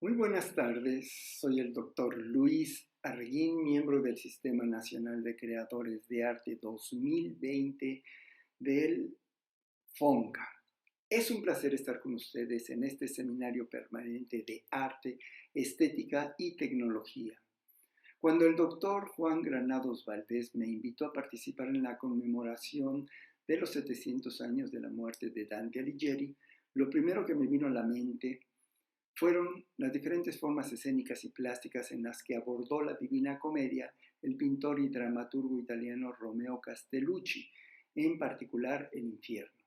Muy buenas tardes, soy el doctor Luis Arguín, miembro del Sistema Nacional de Creadores de Arte 2020 del FONCA. Es un placer estar con ustedes en este seminario permanente de arte, estética y tecnología. Cuando el doctor Juan Granados Valdés me invitó a participar en la conmemoración de los 700 años de la muerte de Dante Alighieri, lo primero que me vino a la mente fueron las diferentes formas escénicas y plásticas en las que abordó la Divina Comedia el pintor y dramaturgo italiano Romeo Castellucci, en particular El Infierno.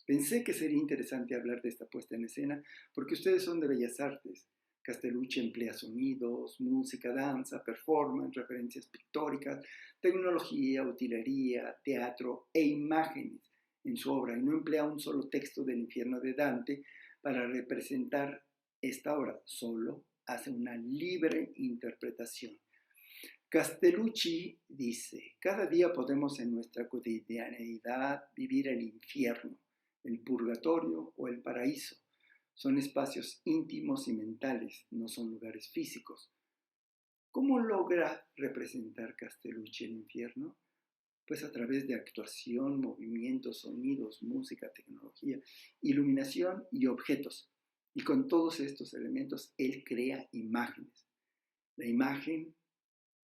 Pensé que sería interesante hablar de esta puesta en escena porque ustedes son de Bellas Artes. Castellucci emplea sonidos, música, danza, performance, referencias pictóricas, tecnología, utilería, teatro e imágenes en su obra y no emplea un solo texto del Infierno de Dante para representar esta obra, solo hace una libre interpretación. Castellucci dice: cada día podemos en nuestra cotidianeidad vivir el infierno, el purgatorio o el paraíso. Son espacios íntimos y mentales, no son lugares físicos. ¿Cómo logra representar Castellucci el infierno? Pues a través de actuación, movimientos, sonidos, música, tecnología, iluminación y objetos. Y con todos estos elementos, él crea imágenes. La imagen,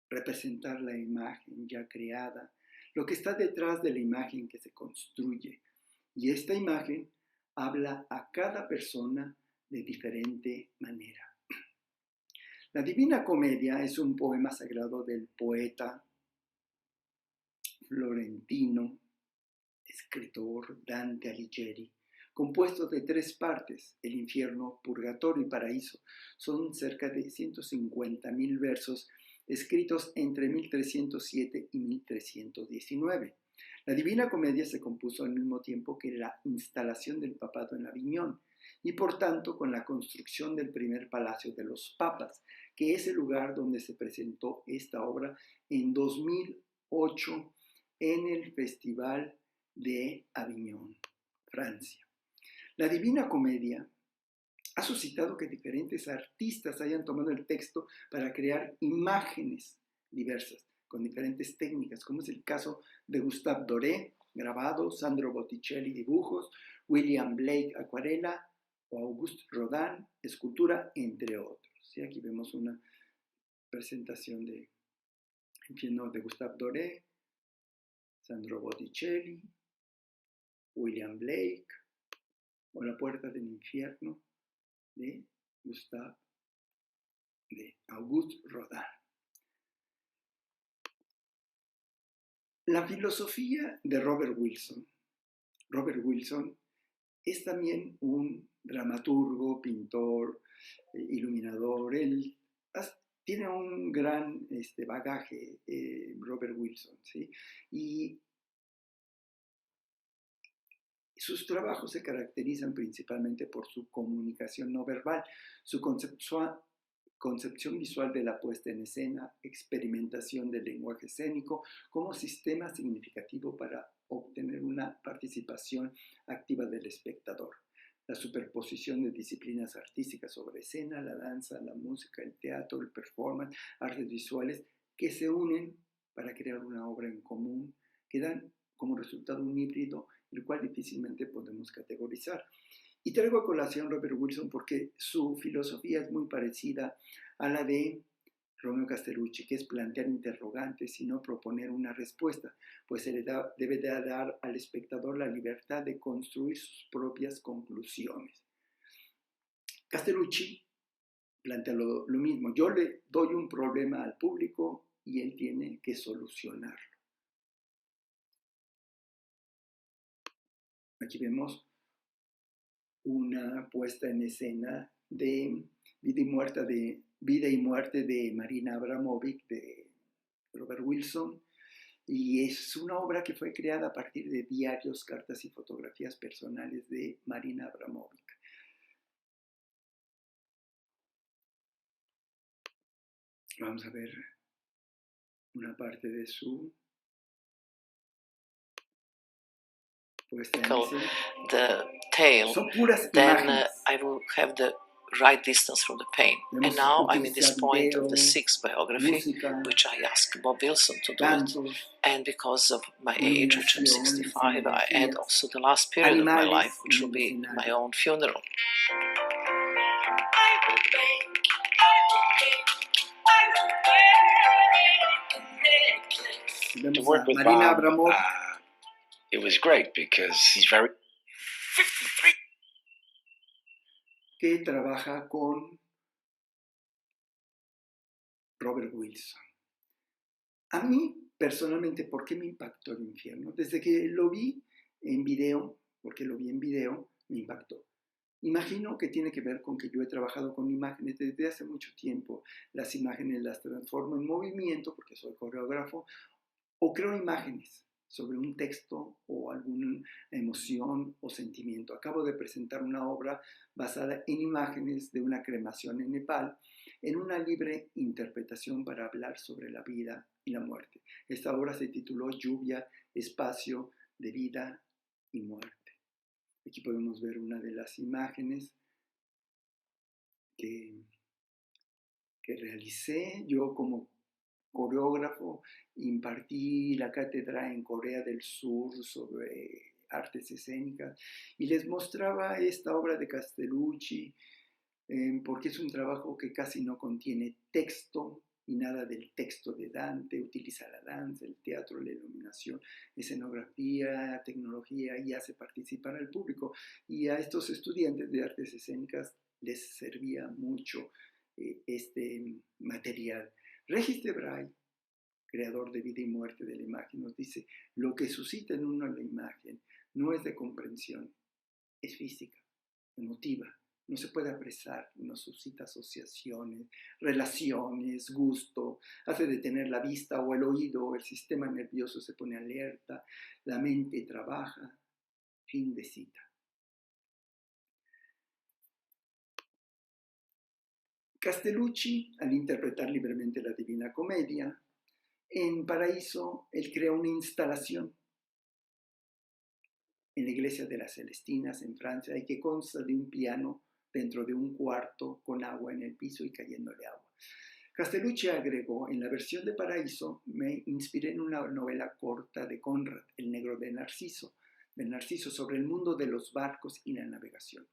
representar la imagen ya creada, lo que está detrás de la imagen que se construye. Y esta imagen habla a cada persona de diferente manera. La Divina Comedia es un poema sagrado del poeta florentino, escritor Dante Alighieri, compuesto de 3 partes, el infierno, purgatorio y paraíso. Son cerca de 150.000 versos escritos entre 1307 y 1319. La Divina Comedia se compuso al mismo tiempo que la instalación del papado en Aviñón y por tanto con la construcción del primer palacio de los papas, que es el lugar donde se presentó esta obra en 2008 en el Festival de Aviñón, Francia. La Divina Comedia ha suscitado que diferentes artistas hayan tomado el texto para crear imágenes diversas, con diferentes técnicas, como es el caso de Gustave Doré, grabado, Sandro Botticelli, dibujos, William Blake, acuarela, o Auguste Rodin, escultura, entre otros. ¿Sí? Aquí vemos una presentación de Gustave Doré, Sandro Botticelli, William Blake, o La Puerta del Infierno de Auguste Rodin. La filosofía de Robert Wilson. Robert Wilson es también un dramaturgo, pintor, iluminador. Él tiene un gran bagaje, Robert Wilson, ¿sí? Y sus trabajos se caracterizan principalmente por su comunicación no verbal, su concepción visual de la puesta en escena, experimentación del lenguaje escénico como sistema significativo para obtener una participación activa del espectador. La superposición de disciplinas artísticas sobre escena, la danza, la música, el teatro, el performance, artes visuales, que se unen para crear una obra en común, que dan como resultado un híbrido, el cual difícilmente podemos categorizar. Y traigo a colación Robert Wilson porque su filosofía es muy parecida a la de Romeo Castellucci, que es plantear interrogantes y no proponer una respuesta, pues se le debe de dar al espectador la libertad de construir sus propias conclusiones. Castellucci plantea lo mismo. Yo le doy un problema al público y él tiene que solucionarlo. Aquí vemos una puesta en escena de Vida y muerte de Marina Abramovic, de Robert Wilson, y es una obra que fue creada a partir de diarios, cartas y fotografías personales de Marina Abramovic. Vamos a ver una parte de su puesta en escena. tail, Son puras then imágenes. I will have the right distance from the pain. And now I'm in this point of the sixth biography, música, which I asked Bob Wilson to do cantos, it. And because of my age, which I'm 65, I add also the last period of my life, which will be my own funeral. To work with Marina Bob, Abramoff, it was great because he's very 53. Que trabaja con Robert Wilson. A mí, personalmente, ¿por qué me impactó el infierno? Desde que lo vi en video, porque lo vi en video, me impactó. Imagino que tiene que ver con que yo he trabajado con imágenes desde hace mucho tiempo. Las imágenes las transformo en movimiento, porque soy coreógrafo, o creo imágenes sobre un texto o alguna emoción o sentimiento. Acabo de presentar una obra basada en imágenes de una cremación en Nepal, en una libre interpretación para hablar sobre la vida y la muerte. Esta obra se tituló Lluvia, Espacio de Vida y Muerte. Aquí podemos ver una de las imágenes que realicé. Yo como coreógrafo impartí la cátedra en Corea del Sur sobre artes escénicas y les mostraba esta obra de Castellucci porque es un trabajo que casi no contiene texto y nada del texto de Dante. Utiliza la danza, el teatro, la iluminación, escenografía, tecnología y hace participar al público. Y a estos estudiantes de artes escénicas les servía mucho este material. Regis Debray, creador de Vida y Muerte de la Imagen, nos dice: lo que suscita en uno la imagen no es de comprensión, es física, emotiva. No se puede apresar, nos suscita asociaciones, relaciones, gusto, hace detener la vista o el oído, el sistema nervioso se pone alerta, la mente trabaja. Fin de cita. Castellucci, al interpretar libremente la Divina Comedia, en Paraíso, él crea una instalación en la iglesia de las Celestinas en Francia y que consta de un piano dentro de un cuarto con agua en el piso y cayéndole agua. Castellucci agregó: en la versión de Paraíso me inspiré en una novela corta de Conrad, El negro de Narciso, sobre el mundo de los barcos y la navegación.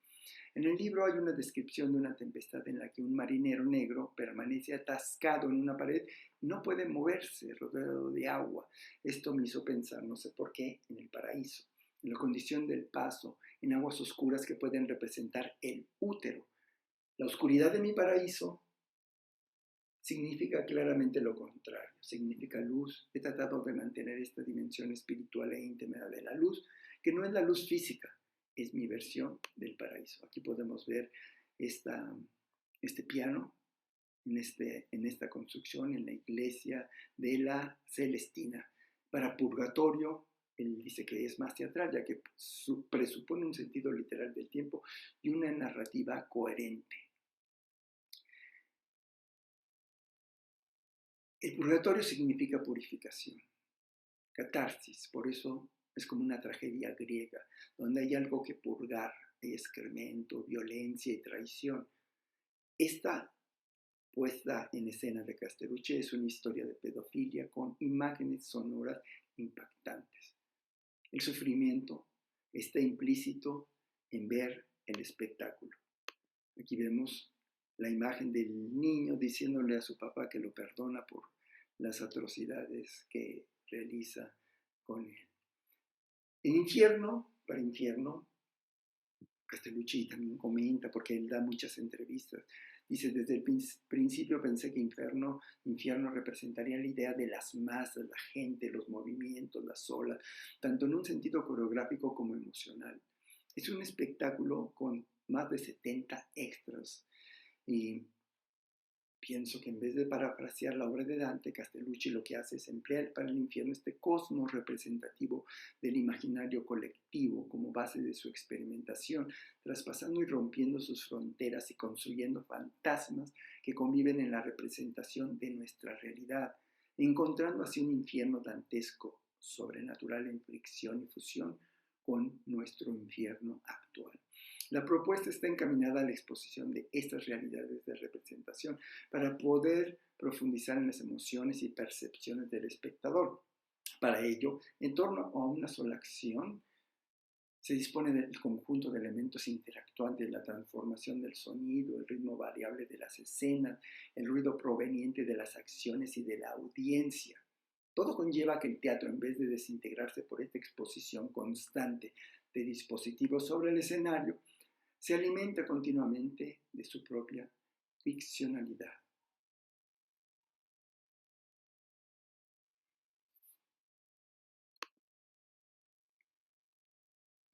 En el libro hay una descripción de una tempestad en la que un marinero negro permanece atascado en una pared y no puede moverse, rodeado de agua. Esto me hizo pensar, no sé por qué, en el paraíso, en la condición del paso, en aguas oscuras que pueden representar el útero. La oscuridad de mi paraíso significa claramente lo contrario, significa luz. He tratado de mantener esta dimensión espiritual e íntima de la luz, que no es la luz física, es mi versión del paraíso. Aquí podemos ver este piano en esta construcción, en la iglesia de la Celestina. Para Purgatorio, él dice que es más teatral, ya que presupone un sentido literal del tiempo y una narrativa coherente. El purgatorio significa purificación, catarsis, por eso es como una tragedia griega, donde hay algo que purgar, hay excremento, violencia y traición. Esta puesta en escena de Castellucci es una historia de pedofilia con imágenes sonoras impactantes. El sufrimiento está implícito en ver el espectáculo. Aquí vemos la imagen del niño diciéndole a su papá que lo perdona por las atrocidades que realiza con él. En Infierno, para Infierno, Castellucci también comenta, porque él da muchas entrevistas, dice: desde el principio pensé que infierno representaría la idea de las masas, la gente, los movimientos, las olas, tanto en un sentido coreográfico como emocional. Es un espectáculo con más de 70 extras y pienso que en vez de parafrasear la obra de Dante, Castellucci lo que hace es emplear para el infierno este cosmos representativo del imaginario colectivo como base de su experimentación, traspasando y rompiendo sus fronteras y construyendo fantasmas que conviven en la representación de nuestra realidad, encontrando así un infierno dantesco, sobrenatural en fricción y fusión con nuestro infierno actual. La propuesta está encaminada a la exposición de estas realidades de representación para poder profundizar en las emociones y percepciones del espectador. Para ello, en torno a una sola acción, se dispone del conjunto de elementos interactuantes de la transformación del sonido, el ritmo variable de las escenas, el ruido proveniente de las acciones y de la audiencia. Todo conlleva que el teatro, en vez de desintegrarse por esta exposición constante de dispositivos sobre el escenario, se alimenta continuamente de su propia ficcionalidad.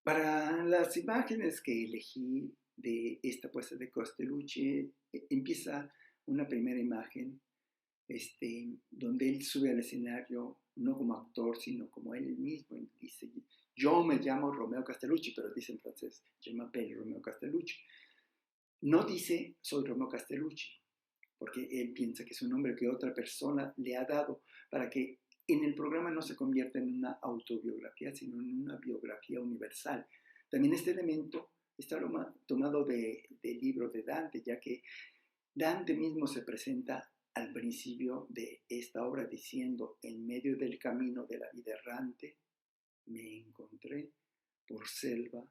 Para las imágenes que elegí de esta puesta de Castellucci, empieza una primera imagen donde él sube al escenario no como actor, sino como él mismo. Él dice, yo me llamo Romeo Castellucci, pero dice en francés, je m'appelle Romeo Castellucci. No dice, soy Romeo Castellucci, porque él piensa que es un nombre que otra persona le ha dado para que en el programa no se convierta en una autobiografía, sino en una biografía universal. También este elemento está tomado del libro de Dante, ya que Dante mismo se presenta al principio de esta obra diciendo, en medio del camino de la vida errante, me encontré por selva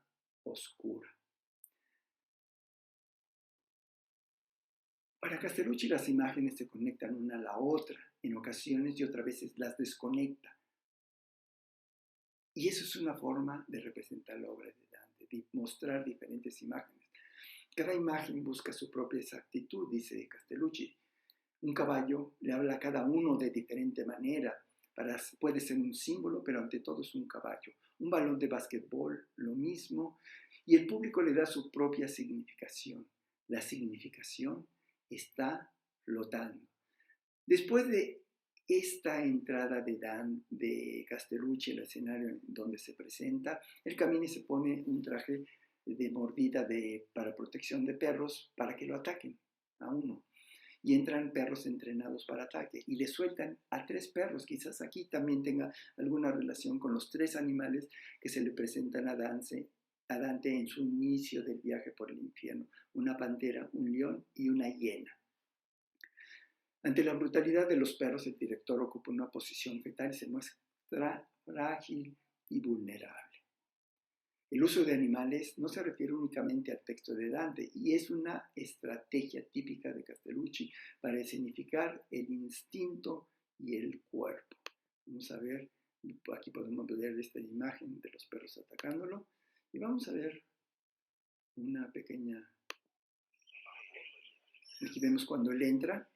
oscura. Para Castellucci las imágenes se conectan una a la otra en ocasiones y otras veces las desconecta. Y eso es una forma de representar la obra de Dante, de mostrar diferentes imágenes. Cada imagen busca su propia exactitud, dice Castellucci. Un caballo le habla a cada uno de diferente manera. Puede ser un símbolo, pero ante todo es un caballo. Un balón de básquetbol, lo mismo. Y el público le da su propia significación. La significación está flotando. Después de esta entrada de Castellucci al escenario donde se presenta, él camina y se pone un traje de mordida para protección de perros para que lo ataquen a uno. Y entran perros entrenados para ataque y le sueltan a 3 perros. Quizás aquí también tenga alguna relación con los 3 animales que se le presentan a Dante en su inicio del viaje por el infierno: una pantera, un león y una hiena. Ante la brutalidad de los perros, el director ocupa una posición fetal y se muestra frágil y vulnerable. El uso de animales no se refiere únicamente al texto de Dante y es una estrategia típica de Castellucci para escenificar el instinto y el cuerpo. Vamos a ver, aquí podemos ver esta imagen de los perros atacándolo y vamos a ver una pequeña... Aquí vemos cuando él entra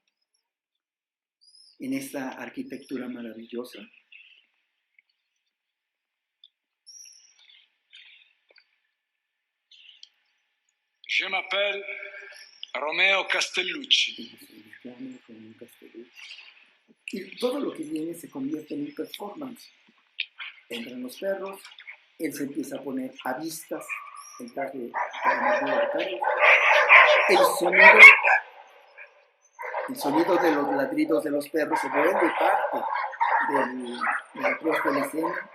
en esta arquitectura maravillosa. Je m'appelle Romeo Castellucci. Y todo lo que viene se convierte en un performance. Entran los perros, él se empieza a poner a vistas el traje para morder al perro. El sonido de los ladridos de los perros se vuelve parte de la puesta en escena.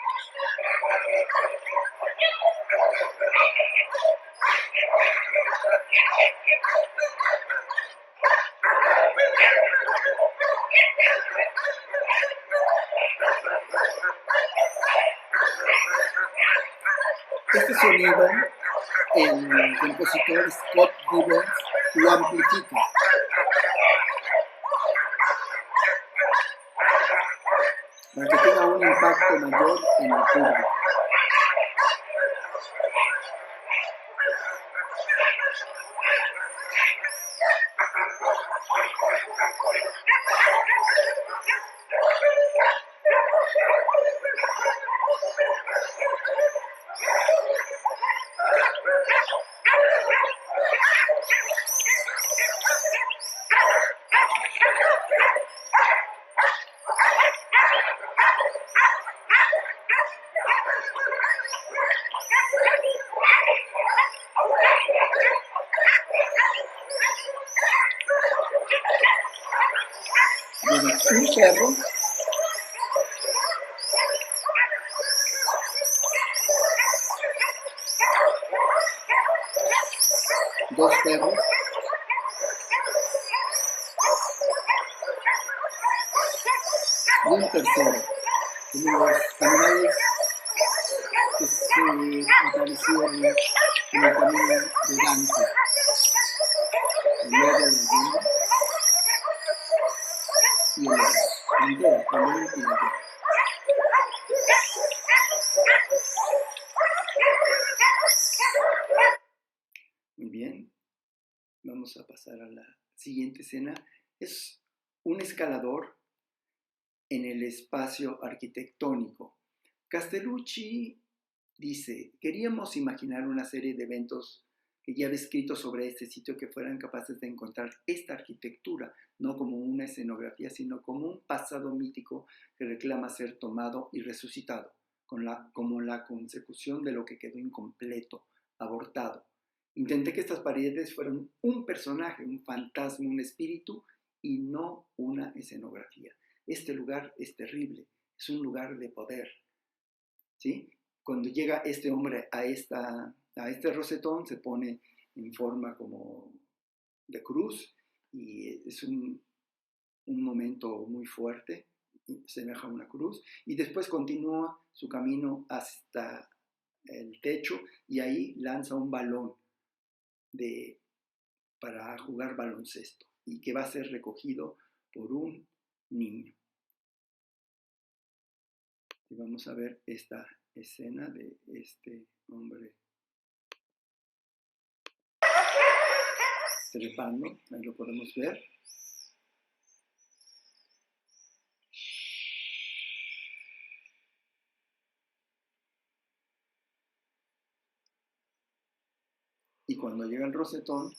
Este sonido, el compositor Scott Gibbons lo amplifica. Para que tenga un impacto mayor en el público. Un perro dos perros. Y un tercero, como los animales que se aparecieron en el camino de Dante, el lobo, la llena y el león, Pantera, el león y la llena. Muy bien, vamos a pasar a la siguiente escena. Es un escalador en el espacio arquitectónico. Castellucci dice, queríamos imaginar una serie de eventos que ya había escrito sobre este sitio que fueran capaces de encontrar esta arquitectura, no como una escenografía, sino como un pasado mítico que reclama ser tomado y resucitado, como la consecución de lo que quedó incompleto, abortado. Intenté que estas paredes fueran un personaje, un fantasma, un espíritu, y no una escenografía. Este lugar es terrible, es un lugar de poder, ¿sí? Cuando llega este hombre a este rosetón, se pone en forma como de cruz y es un momento muy fuerte, semeja a una cruz, y después continúa su camino hasta el techo y ahí lanza un balón para jugar baloncesto y que va a ser recogido por un niño. Y vamos a ver esta escena de este hombre trepando, ahí lo podemos ver. Y cuando llega el rosetón,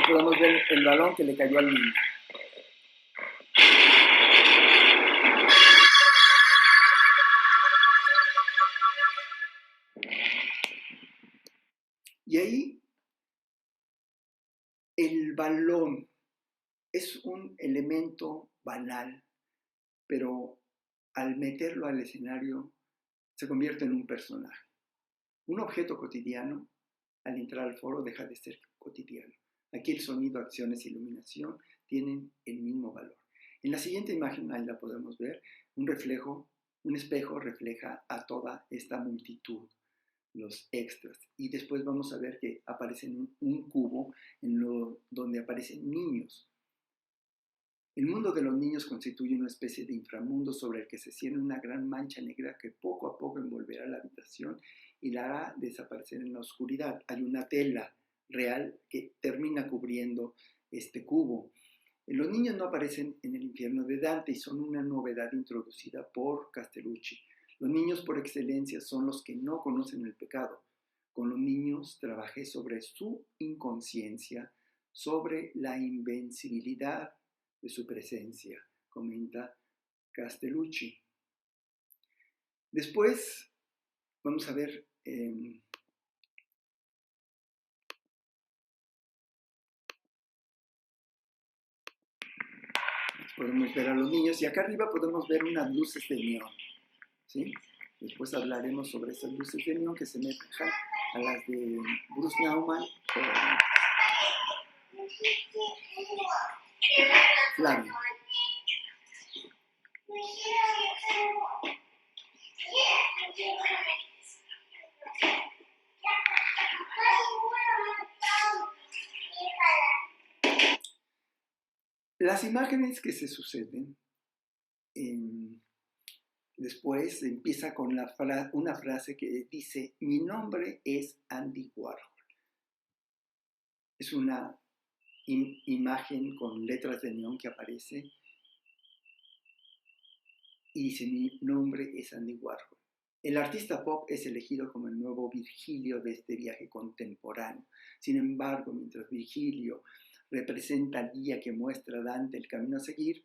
podemos ver el balón que le cayó al niño. Y ahí el balón es un elemento banal, pero al meterlo al escenario se convierte en un personaje. Un objeto cotidiano, al entrar al foro, deja de ser cotidiano. Aquí el sonido, acciones, iluminación tienen el mismo valor. En la siguiente imagen, ahí la podemos ver, un espejo refleja a toda esta multitud, los extras. Y después vamos a ver que aparece un cubo donde aparecen niños. El mundo de los niños constituye una especie de inframundo sobre el que se cierne una gran mancha negra que poco a poco envolverá la habitación y la hará desaparecer en la oscuridad. Hay una tela real que termina cubriendo este cubo. Los niños no aparecen en el infierno de Dante y son una novedad introducida por Castellucci. Los niños por excelencia son los que no conocen el pecado. Con los niños trabajé sobre su inconsciencia, sobre la invencibilidad de su presencia, comenta Castellucci. Después vamos a ver podemos ver a los niños y acá arriba podemos ver unas luces de neón, ¿sí? Después hablaremos sobre esas luces de neón que se semejan a las de Bruce Nauman o Flavio. Las imágenes que se suceden, después empieza con una frase que dice, mi nombre es Andy Warhol. Es una imagen con letras de neón que aparece y dice, mi nombre es Andy Warhol. El artista pop es elegido como el nuevo Virgilio de este viaje contemporáneo. Sin embargo, mientras Virgilio representa el guía que muestra a Dante el camino a seguir,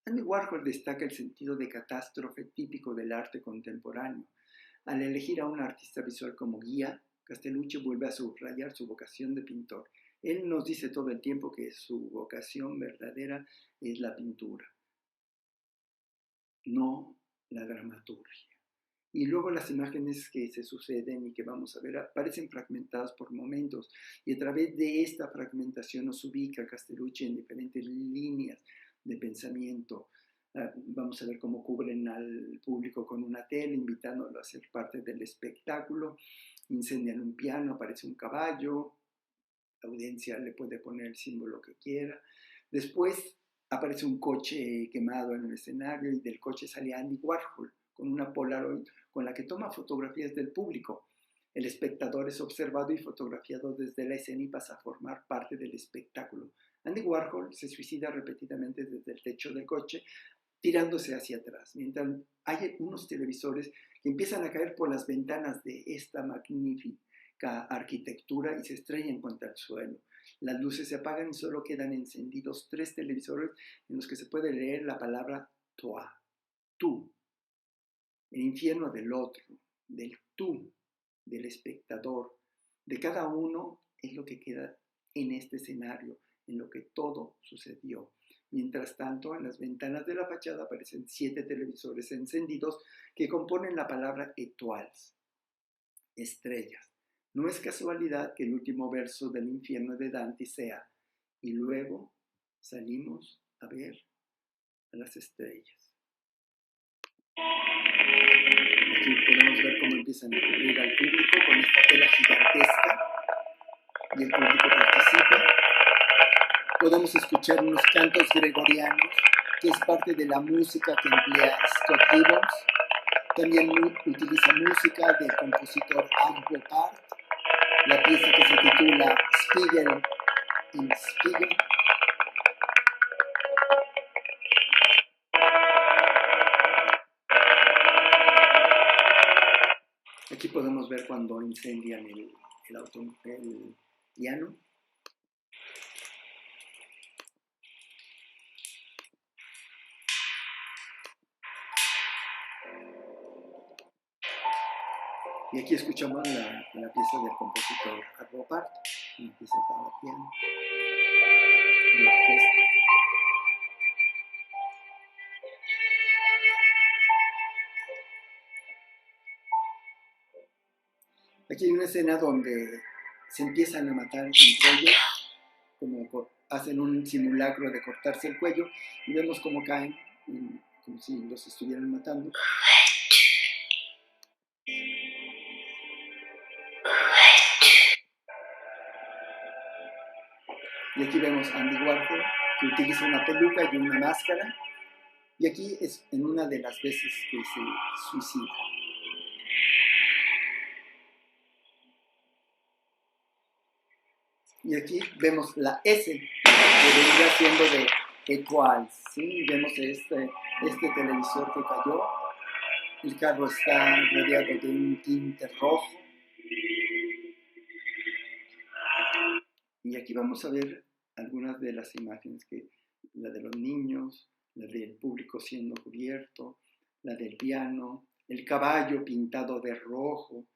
Andy Warhol destaca el sentido de catástrofe típico del arte contemporáneo. Al elegir a un artista visual como guía, Castellucci vuelve a subrayar su vocación de pintor. Él nos dice todo el tiempo que su vocación verdadera es la pintura, no la dramaturgia. Y luego las imágenes que se suceden y que vamos a ver aparecen fragmentadas por momentos, y a través de esta fragmentación nos ubica Castellucci en diferentes líneas de pensamiento. Vamos a ver cómo cubren al público con una tela, invitándolo a ser parte del espectáculo. Incendian un piano, aparece un caballo, la audiencia le puede poner el símbolo que quiera. Después aparece un coche quemado en el escenario, y del coche sale Andy Warhol con una Polaroid con la que toma fotografías del público. El espectador es observado y fotografiado desde la escena y pasa a formar parte del espectáculo. Andy Warhol se suicida repetidamente desde el techo del coche, tirándose hacia atrás, mientras hay unos televisores que empiezan a caer por las ventanas de esta magnífica arquitectura y se estrellan contra el suelo. Las luces se apagan y solo quedan encendidos 3 televisores en los que se puede leer la palabra toi, tú. El infierno del otro, del tú, del espectador, de cada uno es lo que queda en este escenario, en lo que todo sucedió. Mientras tanto, en las ventanas de la fachada aparecen 7 televisores encendidos que componen la palabra étoiles, estrellas. No es casualidad que el último verso del infierno de Dante sea: y luego salimos a ver a las estrellas. Aquí podemos ver cómo empiezan a cubrir al público con esta tela gigantesca y el público participa. Podemos escuchar unos cantos gregorianos, que es parte de la música que emplea Scott Gibbons. También utiliza música del compositor Arvo Pärt, la pieza que se titula Spiegel in Spiegel. Aquí podemos ver cuando incendian el piano. Y aquí escuchamos la pieza del compositor Arvo Pärt, una pieza para piano y orquesta. Aquí hay una escena donde se empiezan a matar entre ellos, como hacen un simulacro de cortarse el cuello, y vemos cómo caen, como si los estuvieran matando. Y aquí vemos a Andy Warhol, que utiliza una peluca y una máscara, y aquí es en una de las veces que se suicida. Y aquí vemos la S, que vendría siendo de étoiles, ¿sí? Vemos este televisor que cayó, el carro está rodeado de un tinte rojo. Y aquí vamos a ver algunas de las imágenes, la de los niños, la del público siendo cubierto, la del piano, el caballo pintado de rojo.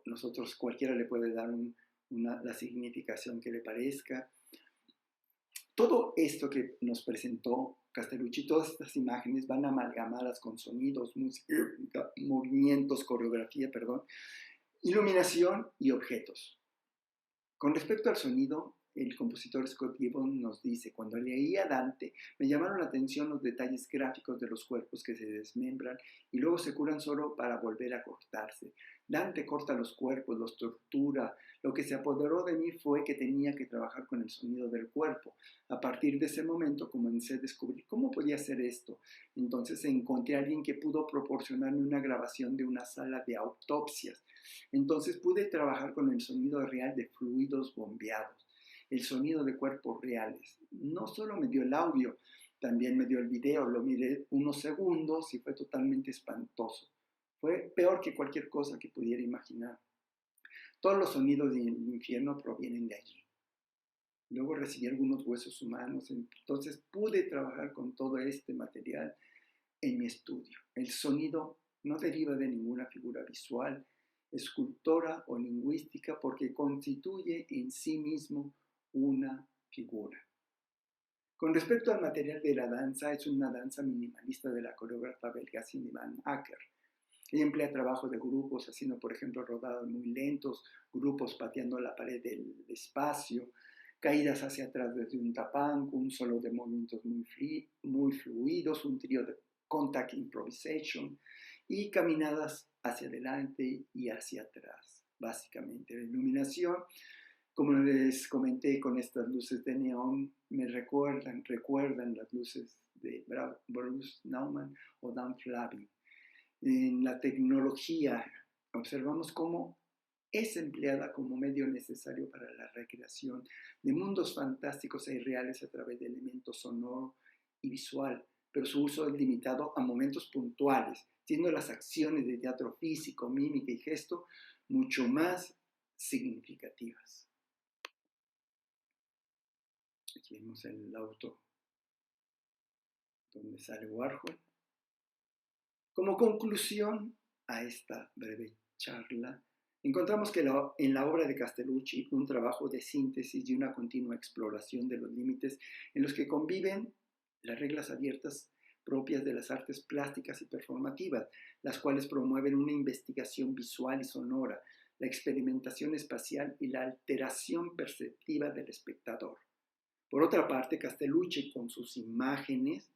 Nosotros, cualquiera le puede dar la significación que le parezca. Todo esto que nos presentó Castellucci, todas estas imágenes van amalgamadas con sonidos, música, movimientos, coreografía, iluminación y objetos. Con respecto al sonido, el compositor Scott Gibbons nos dice: cuando leía Dante, me llamaron la atención los detalles gráficos de los cuerpos que se desmembran y luego se curan solo para volver a cortarse. Dante corta los cuerpos, los tortura. Lo que se apoderó de mí fue que tenía que trabajar con el sonido del cuerpo. A partir de ese momento comencé a descubrir cómo podía hacer esto. Entonces encontré a alguien que pudo proporcionarme una grabación de una sala de autopsias. Entonces pude trabajar con el sonido real de fluidos bombeados, el sonido de cuerpos reales. No solo me dio el audio, también me dio el video. Lo miré unos segundos y fue totalmente espantoso. Fue peor que cualquier cosa que pudiera imaginar. Todos los sonidos del infierno provienen de allí. Luego recibí algunos huesos humanos, entonces pude trabajar con todo este material en mi estudio. El sonido no deriva de ninguna figura visual, escultora o lingüística, porque constituye en sí mismo una figura. Con respecto al material de la danza, es una danza minimalista de la coreógrafa belga Cindy Van Acker. Ella emplea trabajo de grupos, haciendo, por ejemplo, rodados muy lentos, grupos pateando la pared del espacio, caídas hacia atrás desde un tapanco, un solo de movimientos muy fluidos, un trío de contact improvisation y caminadas hacia adelante y hacia atrás. Básicamente, la iluminación, como les comenté, con estas luces de neón, me recuerdan las luces de Bruce Nauman o Dan Flavin. En la tecnología observamos cómo es empleada como medio necesario para la recreación de mundos fantásticos e irreales a través de elementos sonoro y visual, pero su uso es limitado a momentos puntuales, siendo las acciones de teatro físico, mímica y gesto mucho más significativas. Aquí vemos el auto donde sale Warhol. Como conclusión a esta breve charla, encontramos que en la obra de Castellucci un trabajo de síntesis y una continua exploración de los límites en los que conviven las reglas abiertas propias de las artes plásticas y performativas, las cuales promueven una investigación visual y sonora, la experimentación espacial y la alteración perceptiva del espectador. Por otra parte, Castellucci, con sus imágenes,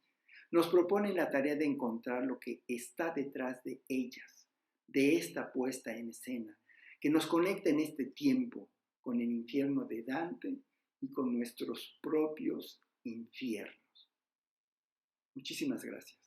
nos propone la tarea de encontrar lo que está detrás de ellas, de esta puesta en escena, que nos conecta en este tiempo con el infierno de Dante y con nuestros propios infiernos. Muchísimas gracias.